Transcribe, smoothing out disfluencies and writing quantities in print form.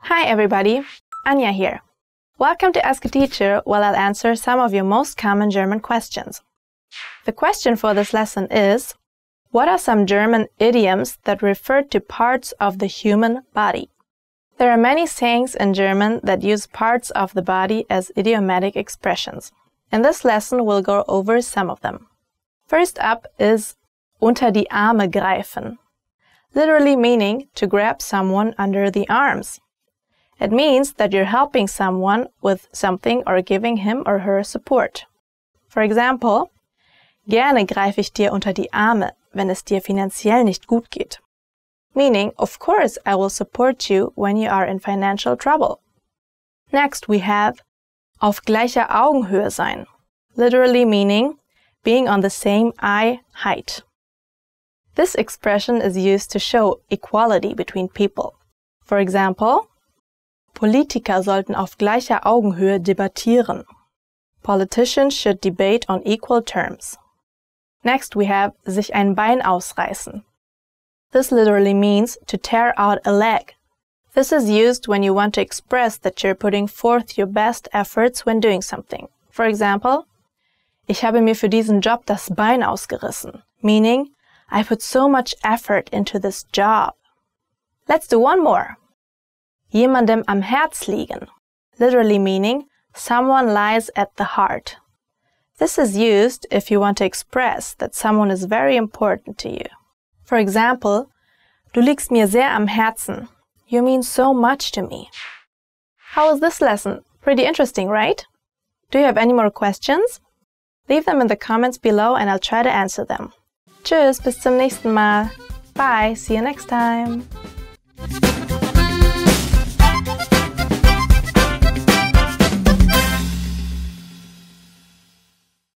Hi everybody, Anja here. Welcome to Ask a Teacher, where I'll answer some of your most common German questions. The question for this lesson is, what are some German idioms that refer to parts of the human body? There are many sayings in German that use parts of the body as idiomatic expressions. In this lesson, we'll go over some of them. First up is unter die Arme greifen, literally meaning to grab someone under the arms. It means that you're helping someone with something or giving him or her support. For example, gerne greife ich dir unter die Arme, wenn es dir finanziell nicht gut geht. Meaning, of course, I will support you when you are in financial trouble. Next, we have auf gleicher Augenhöhe sein, literally meaning being on the same eye height. This expression is used to show equality between people. For example, Politiker sollten auf gleicher Augenhöhe debattieren. Politicians should debate on equal terms. Next, we have sich ein Bein ausreißen. This literally means to tear out a leg. This is used when you want to express that you're putting forth your best efforts when doing something. For example, ich habe mir für diesen Job das Bein ausgerissen, meaning I put so much effort into this job. Let's do one more. Jemandem am Herz liegen, literally meaning someone lies at the heart. This is used if you want to express that someone is very important to you. For example, du liegst mir sehr am Herzen. You mean so much to me. How was this lesson? Pretty interesting, right? Do you have any more questions? Leave them in the comments below and I'll try to answer them. Tschüss, bis zum nächsten Mal. Bye, see you next time.